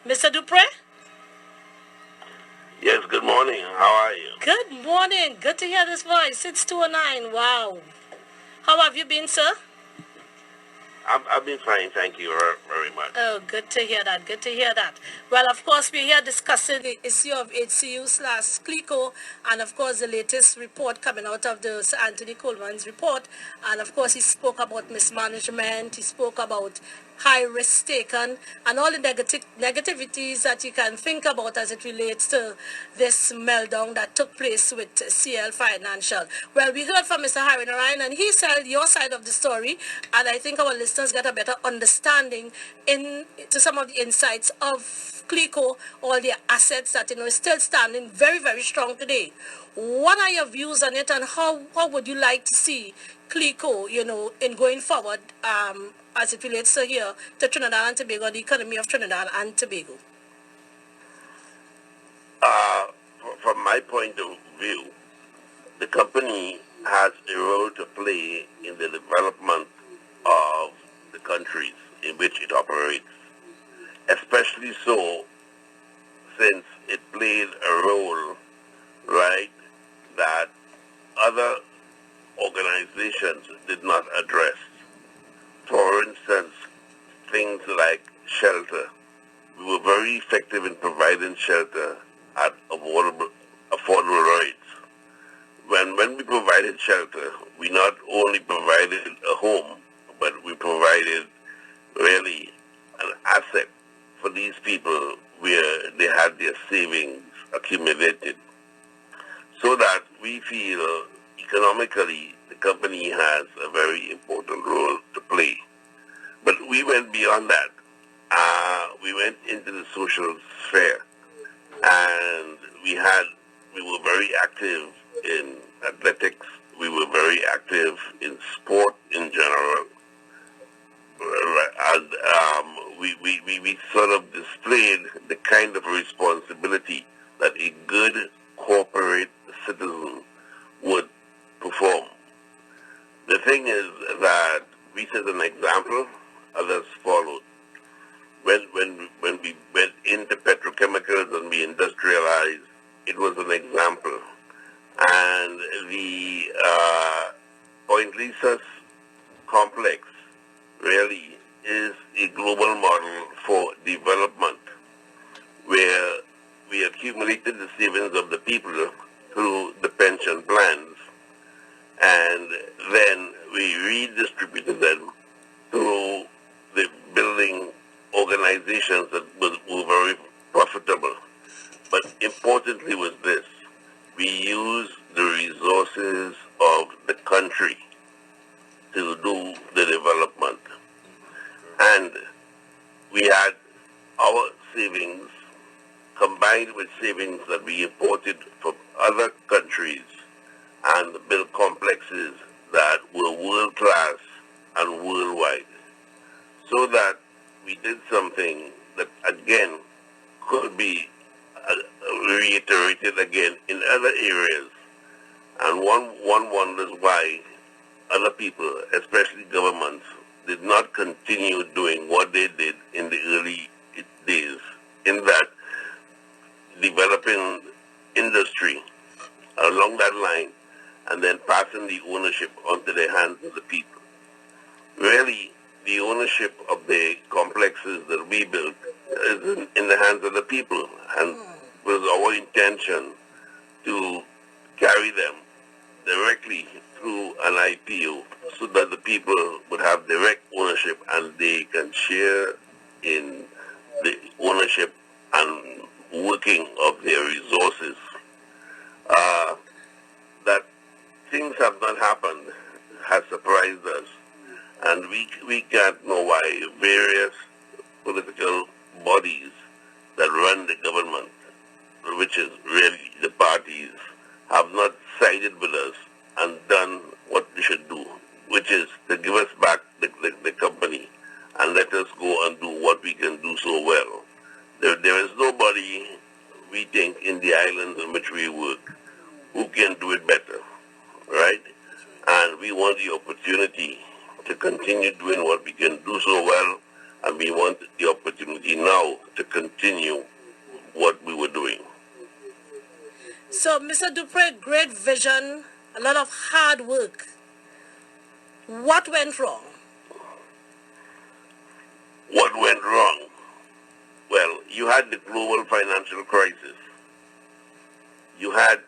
Mr. Duprey? Yes, good morning. How are you? Good morning. Good to hear this voice. It's 2:09. Wow. How have you been, sir? I've been fine, thank you very much. Oh, good to hear that. Good to hear that. Well, of course, we're here discussing the issue of HCU slash Clico, and of course, the latest report coming out of the Sir Anthony Coleman's report. And of course, he spoke about mismanagement. He spoke about high risk taken and all the negativities that you can think about as it relates to this meltdown that took place with CL Financial. Well, we heard from Mr. Harry Narayan, and he said your side of the story, and I think our listeners get a better understanding into some of the insights of Clico, all their assets that is still standing very, very strong today. What are your views on it, and how would you like to see Clico, in going forward, as it relates to here to Trinidad and Tobago, the economy of Trinidad and Tobago? From my point of view, the company has a role to play in the development of the countries in which it operates, especially so since it played a role, right, that other organizations did not address. For instance, things like shelter. We were very effective in providing shelter at affordable rates. When we provided shelter, we not only provided a home, but we provided really an asset for these people where they had their savings accumulated. So that we feel economically the company has a very important role to play. But we went beyond that. We went into the social sphere, and we were very active in athletics. We were very active in sport in general. And we sort of displayed the kind of responsibility that a good corporate citizen would perform. The thing is that we set an example, others followed. When we went into petrochemicals and we industrialized, it was an example. And the Point Lisas complex really is a global model for development, where we accumulated the savings of the people through the pension plans, and then we redistributed them through the building organizations that were very profitable. But importantly was this: we used the resources of the country to do the development. And we had our savings combined with savings that we imported from other countries and built complexes that were world-class and worldwide. So that we did something that, again, could be reiterated again in other areas. And one wonders why other people, especially governments, did not continue doing what they did in the early days, in that developing industry along that line and then passing the ownership onto the hands of the people. Really, the ownership of the complexes that we built is in the hands of the people, and it was our intention to carry them directly through an IPO so that the people would have direct ownership and they can share in the ownership and working of their resources. That things have not happened has surprised us, and we can't know why various political bodies that run the government, which is really the parties, have not sided with us and done what we should do, which is to give us back the company and let us go and do what we can do so well. There is nobody, we think, in the islands in which we work who can do it better, right? And we want the opportunity to continue doing what we can do so well and we want the opportunity now to continue what we were doing. So, Mr. Duprey, great vision, a lot of hard work. What went wrong? What went wrong? Well, you had the global financial crisis. You had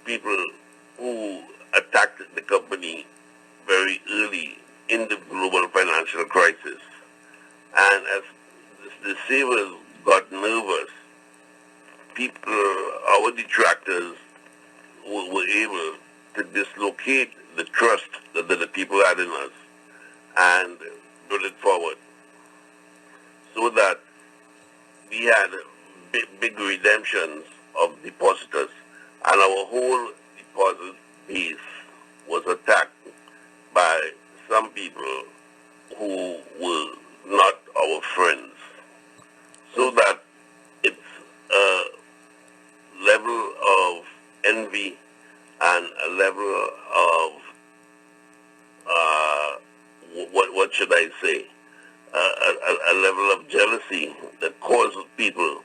people who attacked the company very early in the global financial crisis. And as the savers got nervous, people, our detractors, were able to dislocate the trust that the people had in us and put it forward, so that we had big redemptions of depositors, and our whole deposit base was attacked by some people who were not our friends. So that it's a level of envy and a level of, what should I say, a level of jealousy that causes people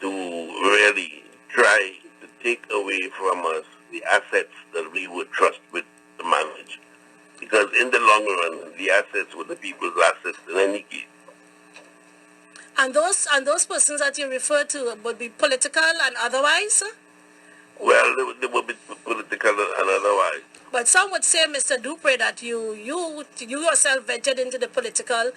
to really try to take away from us the assets that we would trust with to manage. Because in the long run, the assets were the people's assets in any case. And those persons that you refer to would be political and otherwise? Well, they would be political and otherwise. But some would say, Mr. Duprey, that you yourself ventured into the political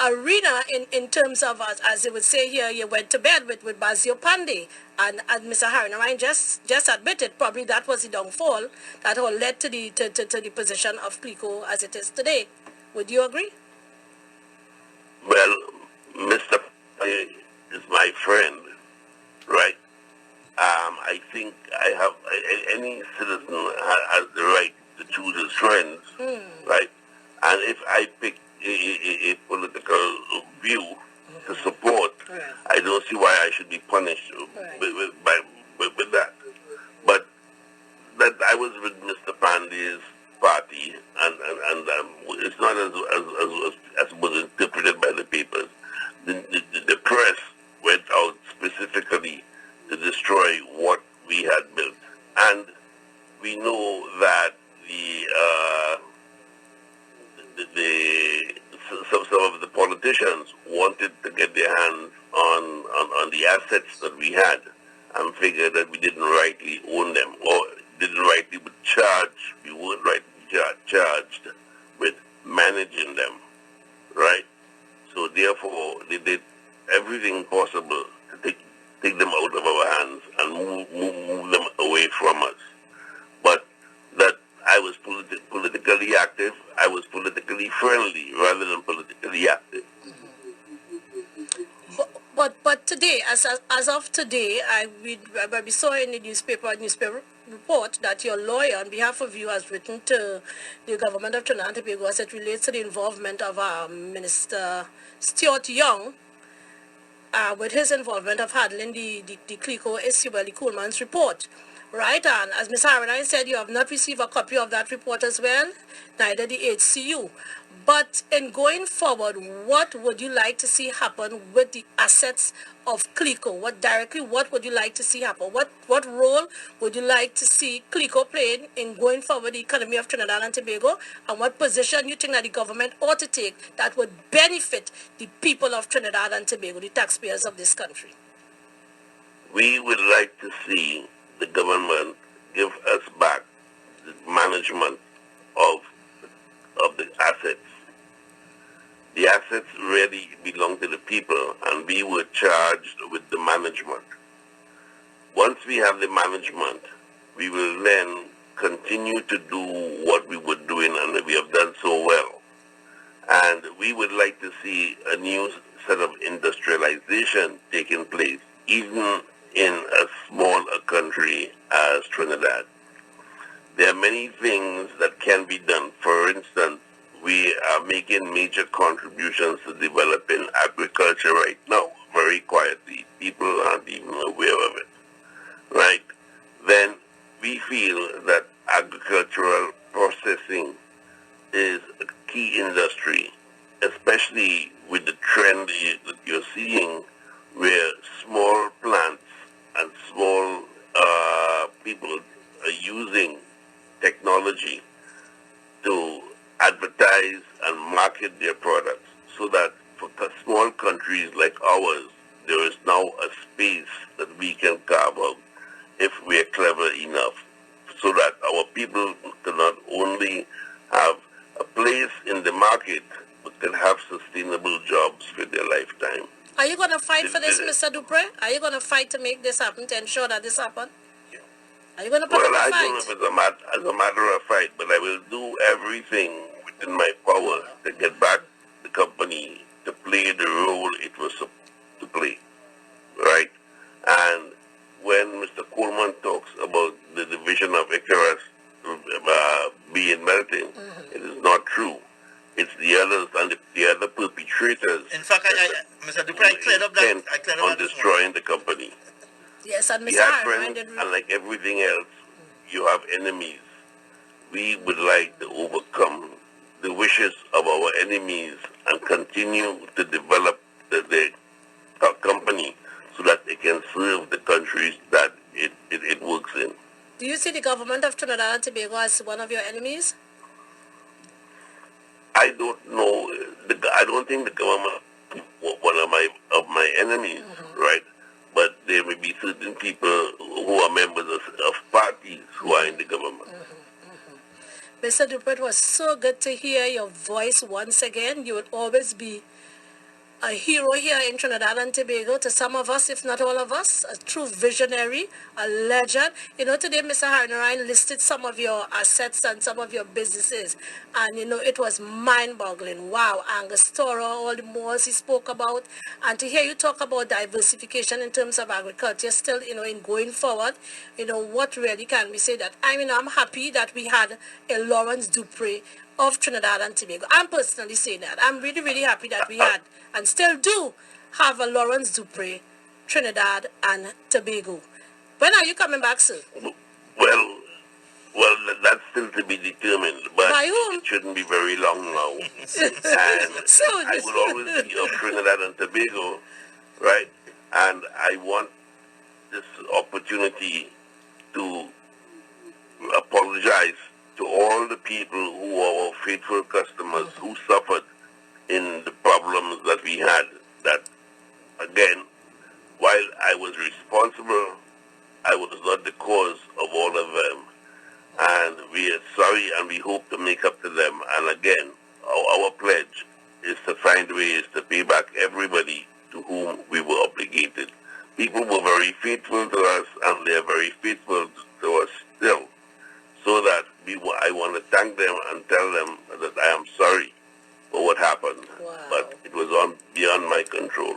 arena in terms of, as they would say here, you went to bed with Bazio Pandey. And as Mr. Harry just admitted, probably that was the downfall that all led to the position of Clico as it is today. Would you agree? Well, Mr. Pandey is my friend, right? I think any citizen has the right to choose his friends, right? And if I pick a political view to support, I don't see why I should be punished with that. But that I was with Mr. Pandey's party, and it's not as was interpreted by the papers. The press went out specifically to destroy what we had built. And we know that some of the politicians wanted to get their hands on the assets that we had and figured that we didn't rightly own them or didn't rightly charge. We weren't rightly charged with managing them, right? So therefore, they did everything possible to take them out of our hands and move them away from us. But that I was politically active, I was politically friendly rather than politically active. But today, as of today, we saw in the newspaper report that your lawyer on behalf of you has written to the government of Trinidad and Tobago as it relates to the involvement of Minister Stuart Young with his involvement of handling the Clico issue, the Coleman's report. Right, and as Ms. Harry said, you have not received a copy of that report as well, neither the HCU. But in going forward, what would you like to see happen with the assets of Clico? What would you like to see happen? What role would you like to see Clico playing in going forward the economy of Trinidad and Tobago? And what position you think that the government ought to take that would benefit the people of Trinidad and Tobago, the taxpayers of this country? We would like to see the government give us back the management of the assets. The assets really belong to the people, and we were charged with the management. Once we have the management, we will then continue to do what we were doing and we have done so well. And we would like to see a new set of industrialization taking place, even in a small country as Trinidad. There are many things that can be done. For instance, we are making major contributions to developing agriculture right now, very quietly. People aren't even aware of it, right? Then we feel that agricultural processing is a key industry, especially with the trend that you're seeing where small plants and small people are using technology to advertise and market their products, so that for small countries like ours, there is now a space that we can carve out if we are clever enough, so that our people can not only have a place in the market, but can have sustainable jobs for their lifetime. Are you going to fight for this, Mr. Duprey? Are you going to fight to make this happen, to ensure that this happens? Are you going to put up a fight? I don't know if it's as a matter of fight, but I will do everything within my power to get back the company to play the role it was supposed to play, right? And when Mr. Coleman talks about the division of Icarus being melting, it is not true. It's the others and the other perpetrators. In fact, Mr. Duprey, I cleared up that. I cleared up on destroying the company. Yes, and Mr. We have friends, and like everything else, you have enemies. We would like to overcome the wishes of our enemies and continue to develop the company so that it can serve the countries that it works in. Do you see the government of Trinidad and Tobago as one of your enemies? I don't know. I don't think the government is one of my enemies, right? But there may be certain people who are members of parties who are in the government. Mr. Duprey, it was so good to hear your voice once again. You would always be a hero here in Trinidad and Tobago to some of us, if not all of us, a true visionary, a legend. You know, today Mr. Harnarayan listed some of your assets and some of your businesses, and you know, it was mind-boggling. Wow, Angostura, all the malls he spoke about, and to hear you talk about diversification in terms of agriculture still, you know, in going forward, you know, what really can we say that? I mean, I'm happy that we had a Lawrence Duprey of Trinidad and Tobago. I'm personally saying that. I'm really, really happy that we had and still do have a Lawrence Duprey, Trinidad and Tobago. When are you coming back, sir? Well, that's still to be determined, but it shouldn't be very long now. And I will always be of Trinidad and Tobago, right? And I want this opportunity to apologize to all the people who are our faithful customers who suffered in the problems that we had. That, again, while I was responsible, I was not the cause of all of them. And we are sorry, and we hope to make up to them. And again, our pledge is to find ways to pay back everybody to whom we were obligated. People were very faithful to us, and they are very faithful to us still. So that I want to thank them and tell them that I am sorry for what happened. Wow. But it was beyond my control.